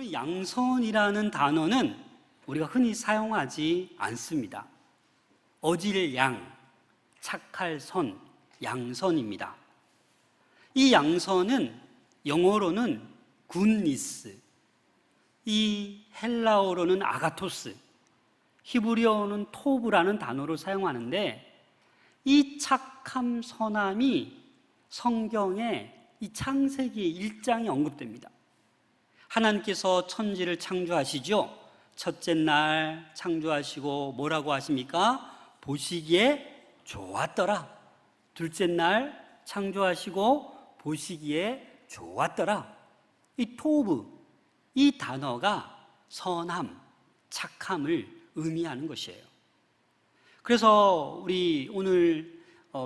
여러분, 양선이라는 단어는 우리가 흔히 사용하지 않습니다. 어질 양, 착할 선, 양선입니다. 이 양선은 영어로는 굿니스, 이 헬라어로는 아가토스, 히브리어로는 토브라는 단어를 사용하는데, 이 착함, 선함이 성경에 이 창세기 1장에 언급됩니다. 하나님께서 천지를 창조하시죠. 첫째 날 창조하시고 뭐라고 하십니까? 보시기에 좋았더라. 둘째 날 창조하시고 보시기에 좋았더라. 이 토브, 이 단어가 선함, 착함을 의미하는 것이에요. 그래서 우리 오늘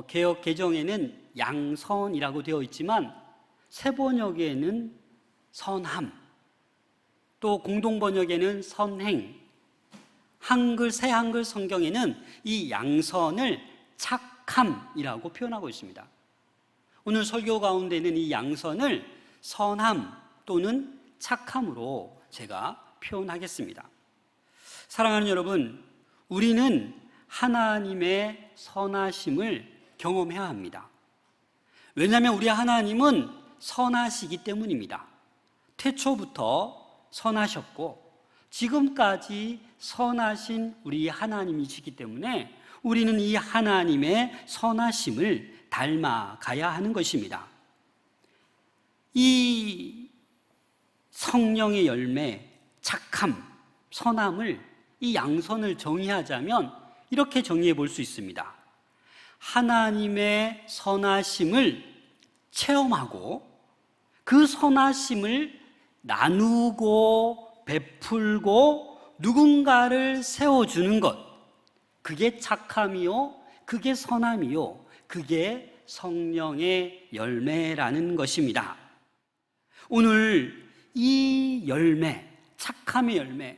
개역 개정에는 양선이라고 되어 있지만 새번역에는 선함, 또 공동번역에는 선행, 새 한글 성경에는 이 양선을 착함이라고 표현하고 있습니다. 오늘 설교 가운데는 이 양선을 선함 또는 착함으로 제가 표현하겠습니다. 사랑하는 여러분, 우리는 하나님의 선하심을 경험해야 합니다. 왜냐하면 우리 하나님은 선하시기 때문입니다. 태초부터 선하셨고 지금까지 선하신 우리 하나님이시기 때문에 우리는 이 하나님의 선하심을 닮아가야 하는 것입니다. 이 성령의 열매, 착함, 선함을, 이 양선을 정의하자면 이렇게 정의해 볼 수 있습니다. 하나님의 선하심을 체험하고 그 선하심을 나누고 베풀고 누군가를 세워주는 것, 그게 착함이요, 그게 선함이요, 그게 성령의 열매라는 것입니다. 오늘 이 열매, 착함의 열매,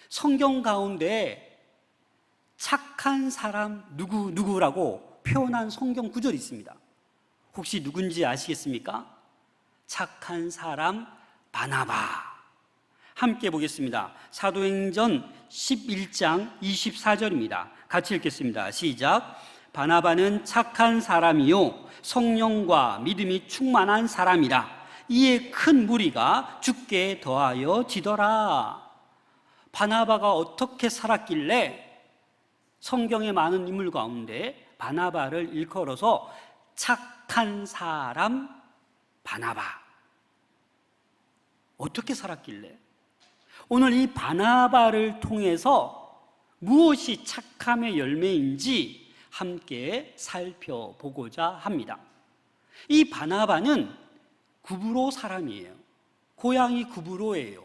성경 가운데 착한 사람 누구라고 표현한 성경 구절이 있습니다. 혹시 누군지 아시겠습니까? 착한 사람 바나바. 함께 보겠습니다. 사도행전 11장 24절입니다. 같이 읽겠습니다. 시작. 바나바는 착한 사람이요 성령과 믿음이 충만한 사람이라. 이에 큰 무리가 주께 더하여 지더라. 바나바가 어떻게 살았길래 성경의 많은 인물 가운데 바나바를 일컬어서 착한 사람 바나바, 어떻게 살았길래? 오늘 이 바나바를 통해서 무엇이 착함의 열매인지 함께 살펴보고자 합니다. 이 바나바는 구브로 사람이에요. 고향이 구브로예요.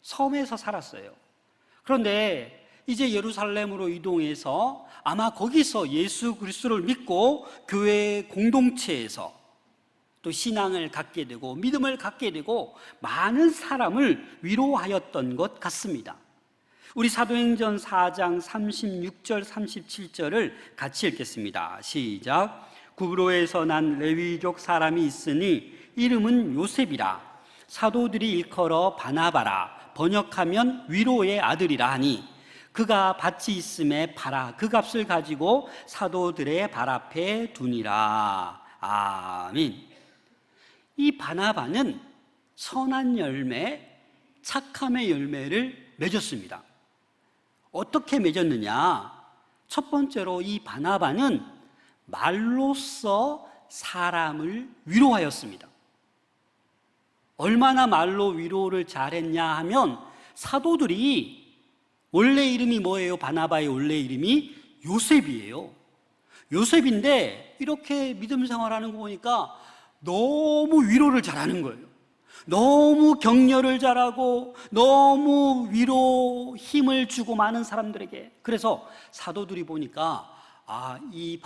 섬에서 살았어요. 그런데 이제 예루살렘으로 이동해서 아마 거기서 예수 그리스도를 믿고 교회 공동체에서 또 신앙을 갖게 되고 믿음을 갖게 되고 많은 사람을 위로하였던 것 같습니다. 우리 사도행전 4장 36절 37절을 같이 읽겠습니다. 시작. 구브로에서 난 레위족 사람이 있으니 이름은 요셉이라. 사도들이 일컬어 바나바라. 번역하면 위로의 아들이라 하니 그가 밭이 있음에 팔아 그 값을 가지고 사도들의 발 앞에 두니라. 아멘. 이 바나바는 선한 열매, 착함의 열매를 맺었습니다. 어떻게 맺었느냐? 첫 번째로 이 바나바는 말로써 사람을 위로하였습니다. 얼마나 말로 위로를 잘했냐 하면 사도들이 원래 이름이 뭐예요? 바나바의 원래 이름이 요셉이에요. 요셉인데 이렇게 믿음 생활하는 거 보니까 너무 위로를 잘하는 거예요. 너무 격려를 잘하고 너무 위로 힘을 주고 많은 사람들에게. 그래서 사도들이 보니까 이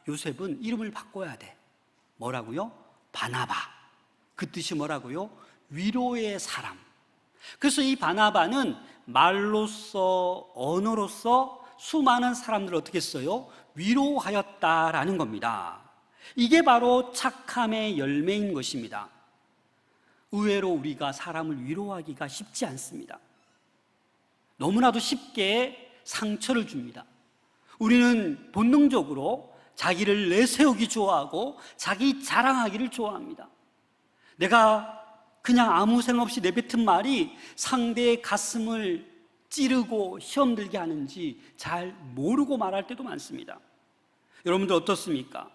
요셉은 이름을 바꿔야 돼. 뭐라고요? 바나바. 그 뜻이 뭐라고요? 위로의 사람. 그래서 이 바나바는 말로써 언어로서 수많은 사람들을 어떻게 했어요? 위로하였다라는 겁니다. 이게 바로 착함의 열매인 것입니다. 의외로 우리가 사람을 위로하기가 쉽지 않습니다. 너무나도 쉽게 상처를 줍니다. 우리는 본능적으로 자기를 내세우기 좋아하고 자기 자랑하기를 좋아합니다. 내가 그냥 아무 생각 없이 내뱉은 말이 상대의 가슴을 찌르고 시험들게 하는지 잘 모르고 말할 때도 많습니다. 여러분들 어떻습니까?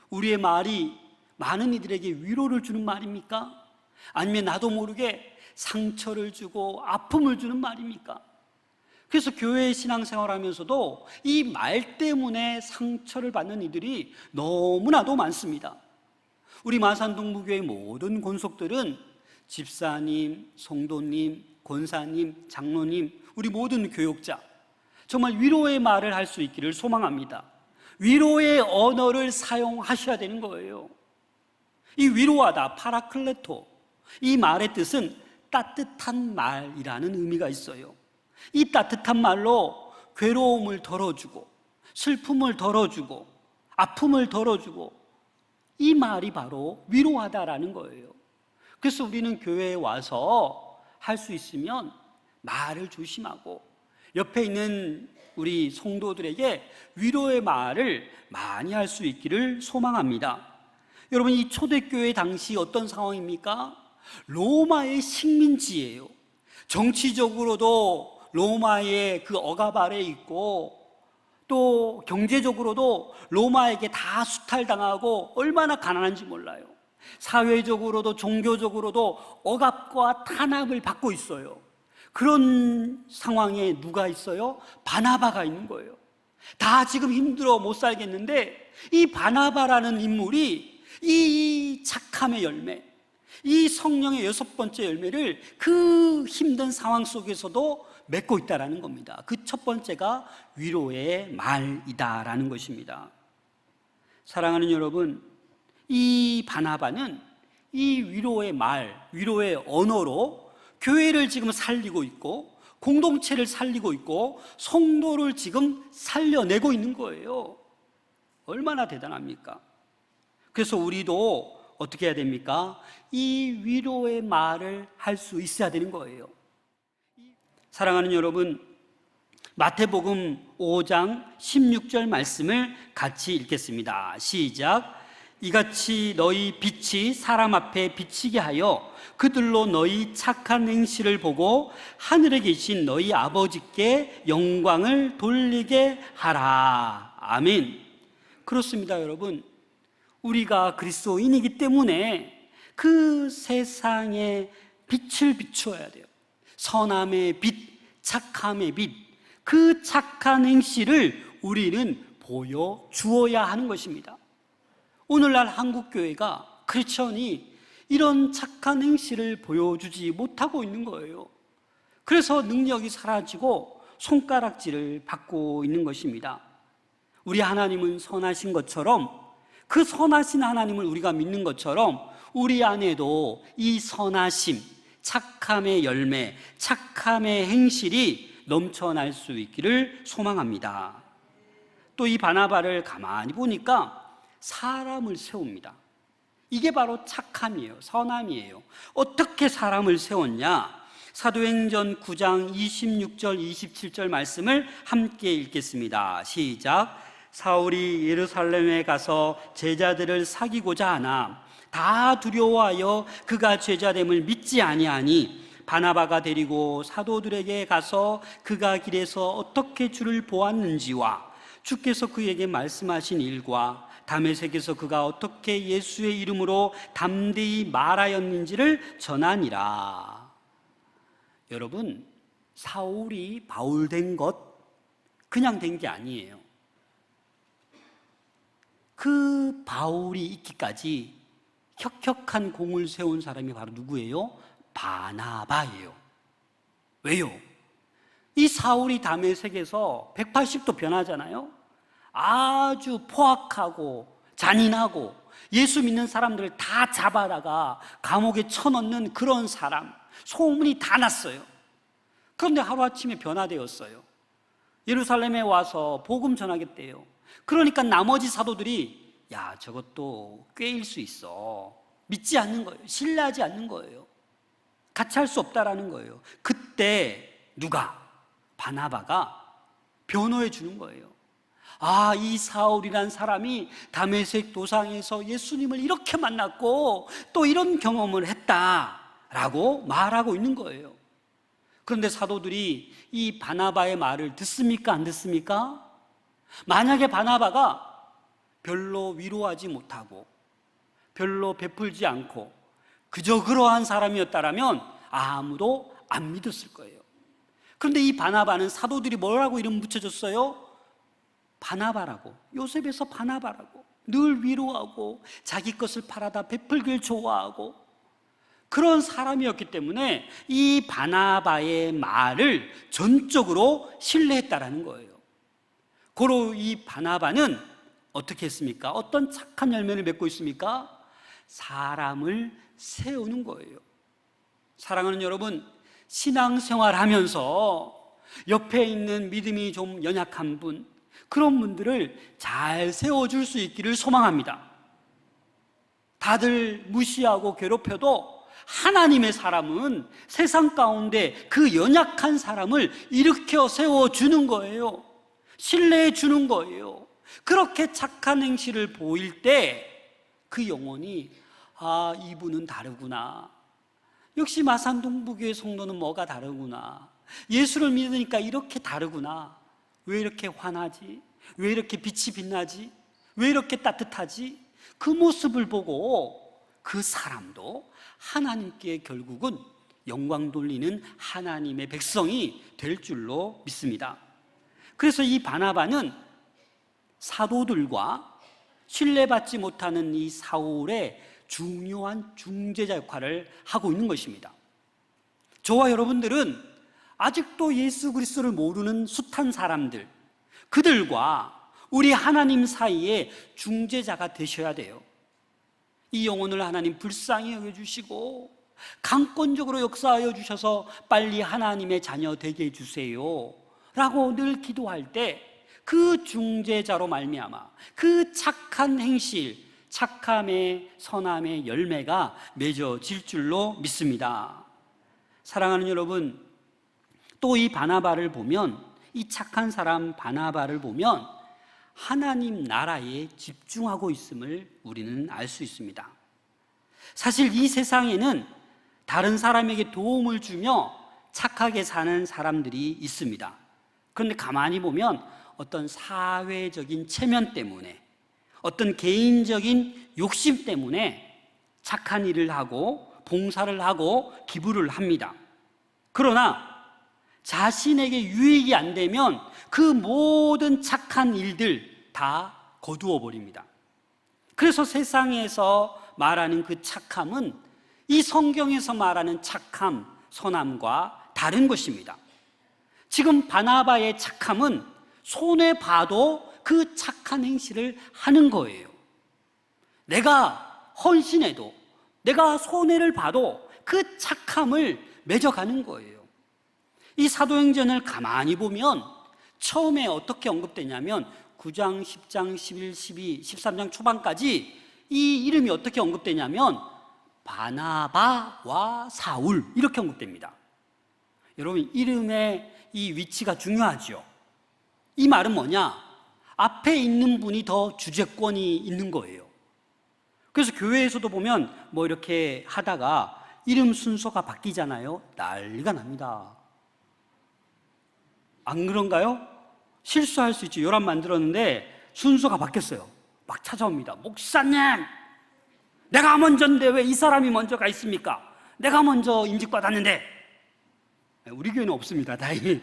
우리의 말이 많은 이들에게 위로를 주는 말입니까? 아니면 나도 모르게 상처를 주고 아픔을 주는 말입니까? 그래서 교회 신앙생활 하면서도 이 말 때문에 상처를 받는 이들이 너무나도 많습니다. 우리 마산동부교회 모든 권속들은 집사님, 성도님, 권사님, 장로님, 우리 모든 교역자 정말 위로의 말을 할 수 있기를 소망합니다. 위로의 언어를 사용하셔야 되는 거예요. 이 위로하다, 파라클레토, 이 말의 뜻은 따뜻한 말이라는 의미가 있어요. 이 따뜻한 말로 괴로움을 덜어주고 슬픔을 덜어주고 아픔을 덜어주고, 이 말이 바로 위로하다라는 거예요. 그래서 우리는 교회에 와서 할 수 있으면 말을 조심하고 옆에 있는 우리 성도들에게 위로의 말을 많이 할 수 있기를 소망합니다. 여러분, 이 초대교회 당시 어떤 상황입니까? 로마의 식민지예요. 정치적으로도 로마의 그 억압 아래에 있고, 또 경제적으로도 로마에게 다 수탈당하고 얼마나 가난한지 몰라요. 사회적으로도 종교적으로도 억압과 탄압을 받고 있어요. 그런 상황에 누가 있어요? 바나바가 있는 거예요. 다 지금 힘들어 못 살겠는데 이 바나바라는 인물이 이 착함의 열매, 이 성령의 6번째 열매를 그 힘든 상황 속에서도 맺고 있다라는 겁니다. 그 첫 번째가 위로의 말이다라는 것입니다. 사랑하는 여러분, 이 바나바는 이 위로의 말, 위로의 언어로 교회를 지금 살리고 있고 공동체를 살리고 있고 성도를 지금 살려내고 있는 거예요. 얼마나 대단합니까? 그래서 우리도 어떻게 해야 됩니까? 이 위로의 말을 할 수 있어야 되는 거예요. 사랑하는 여러분, 마태복음 5장 16절 말씀을 같이 읽겠습니다. 시작. 이같이 너희 빛이 사람 앞에 비치게 하여 그들로 너희 착한 행실을 보고 하늘에 계신 너희 아버지께 영광을 돌리게 하라. 아멘. 그렇습니다, 여러분. 우리가 그리스도인이기 때문에 그 세상에 빛을 비추어야 돼요. 선함의 빛, 착함의 빛, 그 착한 행실을 우리는 보여주어야 하는 것입니다. 오늘날 한국교회가, 크리스천이 이런 착한 행실을 보여주지 못하고 있는 거예요. 그래서 능력이 사라지고 손가락질을 받고 있는 것입니다. 우리 하나님은 선하신 것처럼, 그 선하신 하나님을 우리가 믿는 것처럼 우리 안에도 이 선하심, 착함의 열매, 착함의 행실이 넘쳐날 수 있기를 소망합니다. 또 이 바나바를 가만히 보니까 사람을 세웁니다. 이게 바로 착함이에요. 선함이에요. 어떻게 사람을 세웠냐? 사도행전 9장 26절 27절 말씀을 함께 읽겠습니다. 시작. 사울이 예루살렘에 가서 제자들을 사귀고자 하나 다 두려워하여 그가 제자됨을 믿지 아니하니 바나바가 데리고 사도들에게 가서 그가 길에서 어떻게 주를 보았는지와 주께서 그에게 말씀하신 일과 다메섹에서 그가 어떻게 예수의 이름으로 담대히 말하였는지를 전하니라. 여러분, 사울이 바울 된 것 그냥 된 게 아니에요. 그 바울이 있기까지 혁혁한 공을 세운 사람이 바로 누구예요? 바나바예요. 왜요? 이 사울이 다메섹에서 180도 변하잖아요. 아주 포악하고 잔인하고 예수 믿는 사람들을 다 잡아다가 감옥에 쳐넣는 그런 사람, 소문이 다 났어요. 그런데 하루아침에 변화되었어요. 예루살렘에 와서 복음 전하겠대요. 그러니까 나머지 사도들이 야, 저것도 꾀일 수 있어, 믿지 않는 거예요. 신뢰하지 않는 거예요. 같이 할 수 없다라는 거예요. 그때 누가? 바나바가 변호해 주는 거예요. 아, 이 사울이란 사람이 다메섹 도상에서 예수님을 이렇게 만났고 또 이런 경험을 했다라고 말하고 있는 거예요. 그런데 사도들이 이 바나바의 말을 듣습니까? 안 듣습니까? 만약에 바나바가 별로 위로하지 못하고 별로 베풀지 않고 그저 그러한 사람이었다라면 아무도 안 믿었을 거예요. 그런데 이 바나바는 사도들이 뭐라고 이름 붙여줬어요? 바나바라고, 요셉에서 바나바라고. 늘 위로하고 자기 것을 팔아다 베풀길 좋아하고 그런 사람이었기 때문에 이 바나바의 말을 전적으로 신뢰했다라는 거예요. 고로 이 바나바는 어떻게 했습니까? 어떤 착한 열매를 맺고 있습니까? 사람을 세우는 거예요. 사랑하는 여러분, 신앙생활 하면서 옆에 있는 믿음이 좀 연약한 분, 그런 분들을 잘 세워줄 수 있기를 소망합니다. 다들 무시하고 괴롭혀도 하나님의 사람은 세상 가운데 그 연약한 사람을 일으켜 세워주는 거예요. 신뢰해 주는 거예요. 그렇게 착한 행실을 보일 때 그 영혼이 아, 이분은 다르구나. 역시 마산동부교회 성도는 뭐가 다르구나. 예수를 믿으니까 이렇게 다르구나. 왜 이렇게 환하지? 왜 이렇게 빛이 빛나지? 왜 이렇게 따뜻하지? 그 모습을 보고 그 사람도 하나님께 결국은 영광 돌리는 하나님의 백성이 될 줄로 믿습니다. 그래서 이 바나바는 사도들과 신뢰받지 못하는 이 사울의 중요한 중재자 역할을 하고 있는 것입니다. 저와 여러분들은 아직도 예수 그리스도를 모르는 숱한 사람들, 그들과 우리 하나님 사이에 중재자가 되셔야 돼요. 이 영혼을 하나님 불쌍히 여겨주시고 강권적으로 역사하여 주셔서 빨리 하나님의 자녀 되게 해주세요 라고 늘 기도할 때 그 중재자로 말미암아 그 착한 행실, 착함의 선함의 열매가 맺어질 줄로 믿습니다. 사랑하는 여러분, 또 이 바나바를 보면, 이 착한 사람 바나바를 보면 하나님 나라에 집중하고 있음을 우리는 알 수 있습니다. 사실 이 세상에는 다른 사람에게 도움을 주며 착하게 사는 사람들이 있습니다. 그런데 가만히 보면 어떤 사회적인 체면 때문에, 어떤 개인적인 욕심 때문에 착한 일을 하고 봉사를 하고 기부를 합니다. 그러나 자신에게 유익이 안 되면 그 모든 착한 일들 다 거두어 버립니다. 그래서 세상에서 말하는 그 착함은 이 성경에서 말하는 착함, 선함과 다른 것입니다. 지금 바나바의 착함은 손해 봐도 그 착한 행실을 하는 거예요. 내가 헌신해도, 내가 손해를 봐도 그 착함을 맺어가는 거예요. 이 사도행전을 가만히 보면 처음에 어떻게 언급되냐면 9장, 10장, 11, 12, 13장 초반까지 이 이름이 어떻게 언급되냐면 바나바와 사울 이렇게 언급됩니다. 여러분, 이름의 이 위치가 중요하죠. 이 말은 뭐냐? 앞에 있는 분이 더 주재권이 있는 거예요. 그래서 교회에서도 보면 뭐 이렇게 하다가 이름 순서가 바뀌잖아요. 난리가 납니다. 안 그런가요? 실수할 수 있죠. 요람 만들었는데 순서가 바뀌었어요. 막 찾아옵니다. 목사님, 내가 먼저인데 왜 이 사람이 먼저가 있습니까? 내가 먼저 인직받았는데. 우리 교회는 없습니다, 다행히.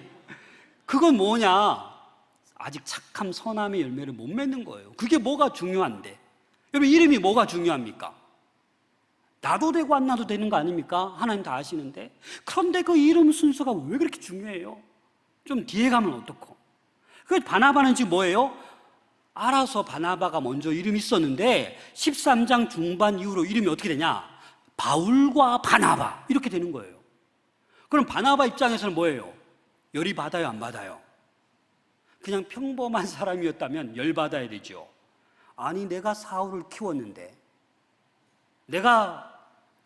그건 뭐냐? 아직 착함, 선함의 열매를 못 맺는 거예요. 그게 뭐가 중요한데? 여러분, 이름이 뭐가 중요합니까? 나도 되고 안 나도 되는 거 아닙니까? 하나님 다 아시는데. 그런데 그 이름 순서가 왜 그렇게 중요해요? 좀 뒤에 가면 어떻고? 그 바나바는 지금 뭐예요? 알아서 바나바가 먼저 이름이 있었는데 13장 중반 이후로 이름이 어떻게 되냐? 바울과 바나바 이렇게 되는 거예요. 그럼 바나바 입장에서는 뭐예요? 열이 받아요, 안 받아요? 그냥 평범한 사람이었다면 열 받아야 되죠. 아니, 내가 사울을 키웠는데, 내가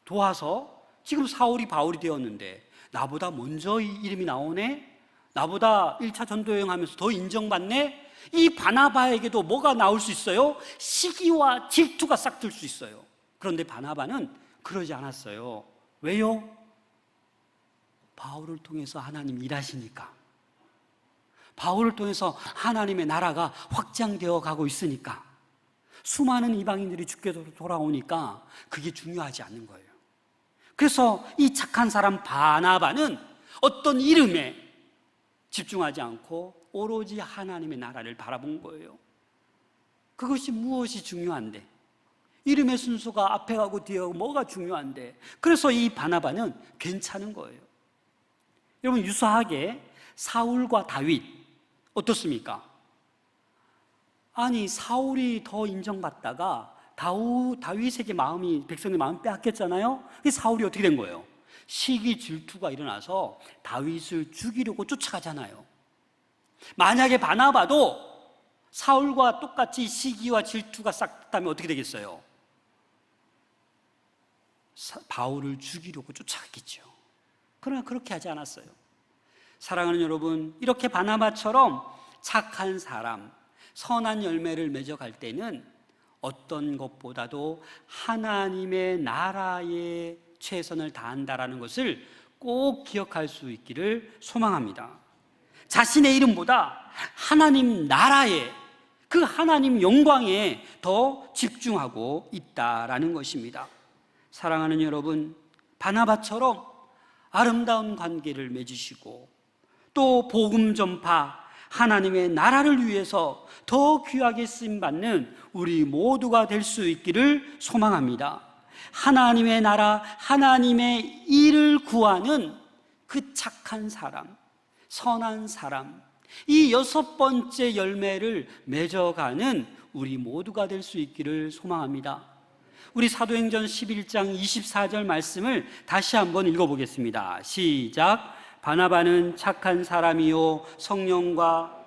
도와서 지금 사울이 바울이 되었는데 나보다 먼저 이 이름이 나오네? 나보다 1차 전도여행 하면서 더 인정받네? 이 바나바에게도 뭐가 나올 수 있어요? 시기와 질투가 싹 들 수 있어요. 그런데 바나바는 그러지 않았어요. 왜요? 바울을 통해서 하나님 일하시니까. 바울을 통해서 하나님의 나라가 확장되어 가고 있으니까. 수많은 이방인들이 주께 돌아오니까 그게 중요하지 않는 거예요. 그래서 이 착한 사람 바나바는 어떤 이름에 집중하지 않고 오로지 하나님의 나라를 바라본 거예요. 그것이 무엇이 중요한데? 이름의 순서가 앞에 가고 뒤에 가고 뭐가 중요한데? 그래서 이 바나바는 괜찮은 거예요. 여러분, 유사하게 사울과 다윗 어떻습니까? 아니, 사울이 더 인정받다가 다윗에게 백성의 마음이 빼앗겼잖아요. 사울이 어떻게 된 거예요? 시기 질투가 일어나서 다윗을 죽이려고 쫓아가잖아요. 만약에 바나바도 사울과 똑같이 시기와 질투가 싹 탔다면 어떻게 되겠어요? 바울을 죽이려고 쫓아갔겠죠. 그러나 그렇게 하지 않았어요. 사랑하는 여러분, 이렇게 바나바처럼 착한 사람, 선한 열매를 맺어갈 때는 어떤 것보다도 하나님의 나라에 최선을 다한다라는 것을 꼭 기억할 수 있기를 소망합니다. 자신의 이름보다 하나님 나라에, 그 하나님 영광에 더 집중하고 있다라는 것입니다. 사랑하는 여러분, 바나바처럼 아름다운 관계를 맺으시고 또 복음 전파, 하나님의 나라를 위해서 더 귀하게 쓰임받는 우리 모두가 될 수 있기를 소망합니다. 하나님의 나라, 하나님의 일을 구하는 그 착한 사람, 선한 사람, 이 6번째 열매를 맺어가는 우리 모두가 될 수 있기를 소망합니다. 우리 사도행전 11장 24절 말씀을 다시 한번 읽어보겠습니다. 시작. 바나바는 착한 사람이요 성령과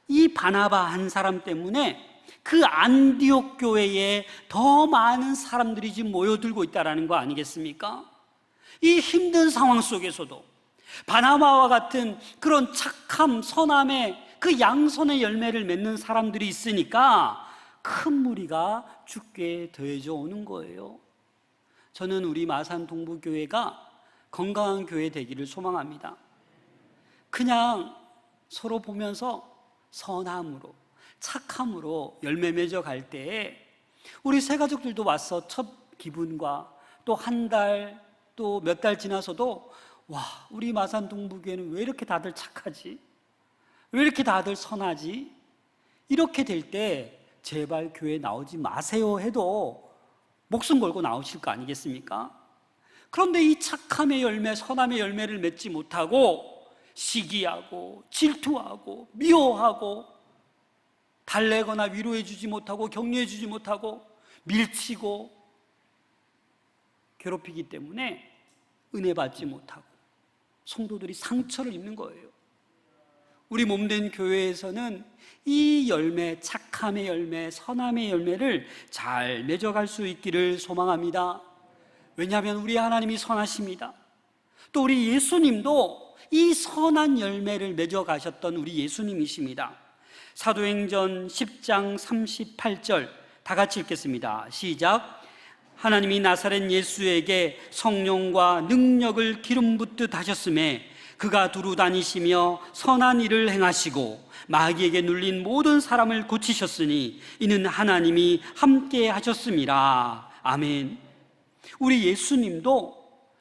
이 바나바 한 사람 때문에 그 안디옥 교회에 더 많은 사람들이 지금 모여들고 있다는 거 아니겠습니까? 이 힘든 상황 속에서도 바나바와 같은 그런 착함, 선함의 그 양손의 열매를 맺는 사람들이 있으니까 큰 무리가 주께 더해져 오는 거예요. 저는 우리 마산 동부교회가 건강한 교회 되기를 소망합니다. 그냥 서로 보면서 선함으로, 착함으로 열매 맺어 갈 때에 우리 새가족들도 와서 첫 기분과 또 한 달, 또 몇 달 지나서도 와, 우리 마산 동부교회는 왜 이렇게 다들 착하지? 왜 이렇게 다들 선하지? 이렇게 될 때 제발 교회 나오지 마세요 해도 목숨 걸고 나오실 거 아니겠습니까? 그런데 이 착함의 열매, 선함의 열매를 맺지 못하고 시기하고 질투하고 미워하고 달래거나 위로해 주지 못하고 격려해 주지 못하고 밀치고 괴롭히기 때문에 은혜 받지 못하고 성도들이 상처를 입는 거예요. 우리 몸된 교회에서는 이 열매, 착함의 열매, 선함의 열매를 잘 맺어갈 수 있기를 소망합니다. 왜냐하면 우리 하나님이 선하십니다. 또 우리 예수님도 이 선한 열매를 맺어가셨던 우리 예수님이십니다. 사도행전 10장 38절 다 같이 읽겠습니다. 시작. 하나님이 나사렛 예수에게 성령과 능력을 기름 붓듯 하셨음에 그가 두루 다니시며 선한 일을 행하시고 마귀에게 눌린 모든 사람을 고치셨으니 이는 하나님이 함께 하셨음이라. 아멘. 우리 예수님도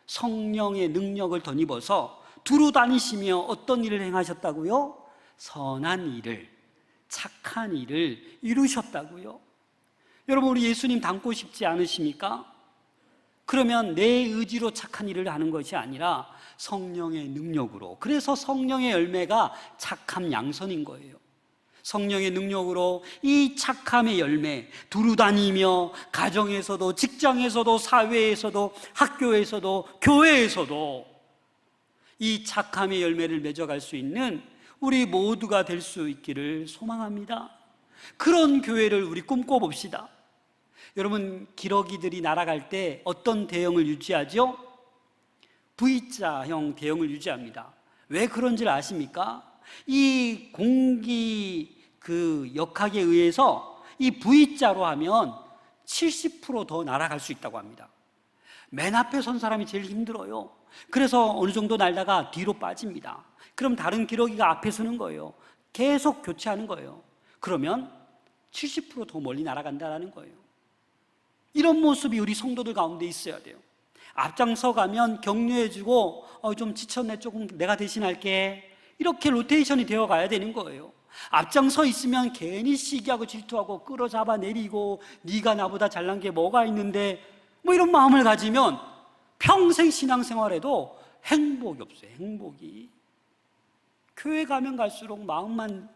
성령의 능력을 덧입어서 두루 다니시며 어떤 일을 행하셨다고요? 선한 일을, 착한 일을 이루셨다고요. 여러분, 우리 예수님 닮고 싶지 않으십니까? 그러면 내 의지로 착한 일을 하는 것이 아니라 성령의 능력으로. 그래서 성령의 열매가 착함 양선인 거예요. 성령의 능력으로 이 착함의 열매, 두루 다니며 가정에서도 직장에서도 사회에서도 학교에서도 교회에서도 이 착함의 열매를 맺어갈 수 있는 우리 모두가 될 수 있기를 소망합니다. 그런 교회를 우리 꿈꿔봅시다. 여러분, 기러기들이 날아갈 때 어떤 대형을 유지하죠? V자형 대형을 유지합니다. 왜 그런지 아십니까? 이 공기 역학에 의해서 이 V자로 하면 70% 더 날아갈 수 있다고 합니다. 맨 앞에 선 사람이 제일 힘들어요. 그래서 어느 정도 날다가 뒤로 빠집니다. 그럼 다른 기러기가 앞에 서는 거예요. 계속 교체하는 거예요. 그러면 70%더 멀리 날아간다는 거예요. 이런 모습이 우리 성도들 가운데 있어야 돼요. 앞장서 가면 격려해주고 좀 지쳤네, 조금 내가 대신할게, 이렇게 로테이션이 되어 가야 되는 거예요. 앞장서 있으면 괜히 시기하고 질투하고 끌어잡아 내리고 네가 나보다 잘난 게 뭐가 있는데 뭐 이런 마음을 가지면 평생 신앙생활에도 행복이 없어요. 행복이. 교회 가면 갈수록 마음만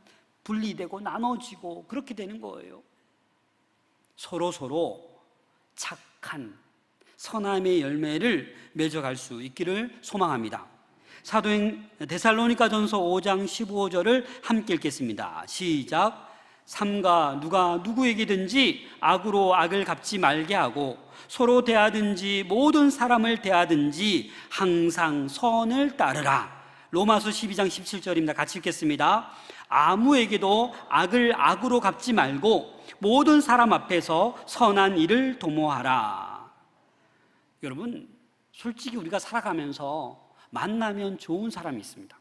분리되고 나눠지고 그렇게 되는 거예요. 서로 착한 선함의 열매를 맺어갈 수 있기를 소망합니다. 사도행 데살로니가전서 5장 15절을 함께 읽겠습니다. 시작. 삼가 누가 누구에게든지 악으로 악을 갚지 말게 하고 서로 대하든지 모든 사람을 대하든지 항상 선을 따르라. 로마서 12장 17절입니다. 같이 읽겠습니다. 아무에게도 악을 악으로 갚지 말고 모든 사람 앞에서 선한 일을 도모하라. 여러분, 솔직히 우리가 살아가면서 만나면 좋은 사람이 있습니다.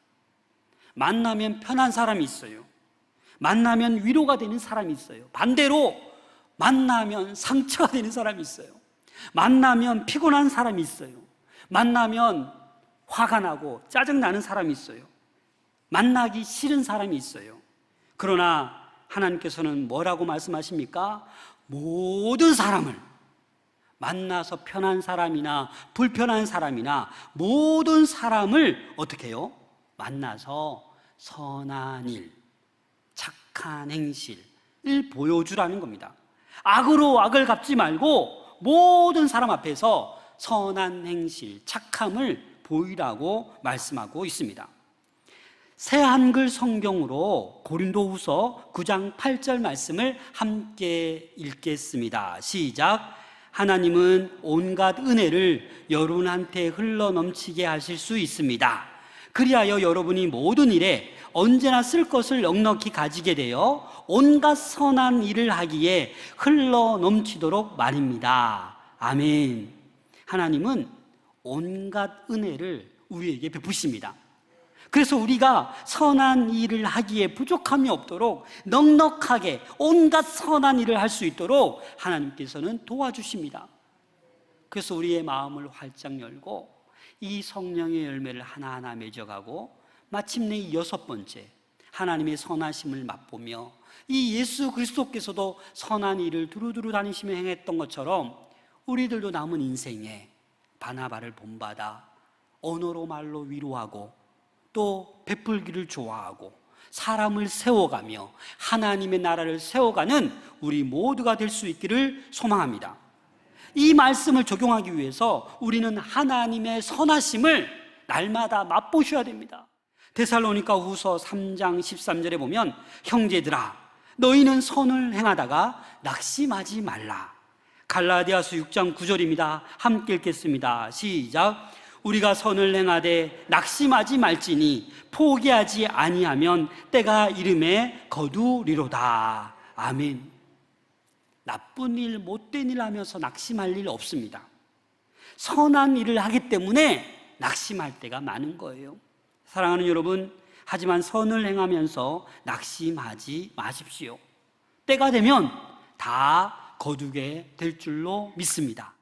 만나면 편한 사람이 있어요. 만나면 위로가 되는 사람이 있어요. 반대로 만나면 상처가 되는 사람이 있어요. 만나면 피곤한 사람이 있어요. 만나면 화가 나고 짜증나는 사람이 있어요. 만나기 싫은 사람이 있어요. 그러나 하나님께서는 뭐라고 말씀하십니까? 모든 사람을, 만나서 편한 사람이나 불편한 사람이나 모든 사람을 어떻게 해요? 만나서 선한 일, 착한 행실을 보여주라는 겁니다. 악으로 악을 갚지 말고 모든 사람 앞에서 선한 행실, 착함을 보이라고 말씀하고 있습니다. 새 한글 성경으로 고린도후서 9장 8절 말씀을 함께 읽겠습니다. 시작. 하나님은 온갖 은혜를 여러분한테 흘러넘치게 하실 수 있습니다. 그리하여 여러분이 모든 일에 언제나 쓸 것을 넉넉히 가지게 되어 온갖 선한 일을 하기에 흘러넘치도록 말입니다. 아멘. 하나님은 온갖 은혜를 우리에게 베푸십니다. 그래서 우리가 선한 일을 하기에 부족함이 없도록 넉넉하게 온갖 선한 일을 할 수 있도록 하나님께서는 도와주십니다. 그래서 우리의 마음을 활짝 열고 이 성령의 열매를 하나하나 맺어가고 마침내 이 6번째, 하나님의 선하심을 맛보며 이 예수 그리스도께서도 선한 일을 두루두루 다니시며 행했던 것처럼 우리들도 남은 인생에 바나바를 본받아 언어로 말로 위로하고 또 베풀기를 좋아하고 사람을 세워가며 하나님의 나라를 세워가는 우리 모두가 될 수 있기를 소망합니다. 이 말씀을 적용하기 위해서 우리는 하나님의 선하심을 날마다 맛보셔야 됩니다. 데살로니가 후서 3장 13절에 보면 형제들아 너희는 선을 행하다가 낙심하지 말라. 갈라디아서 6장 9절입니다. 함께 읽겠습니다. 시작. 우리가 선을 행하되 낙심하지 말지니 포기하지 아니하면 때가 이름에 거두리로다. 아멘. 나쁜 일, 못된 일 하면서 낙심할 일 없습니다. 선한 일을 하기 때문에 낙심할 때가 많은 거예요. 사랑하는 여러분, 하지만 선을 행하면서 낙심하지 마십시오. 때가 되면 다 거두게 될 줄로 믿습니다.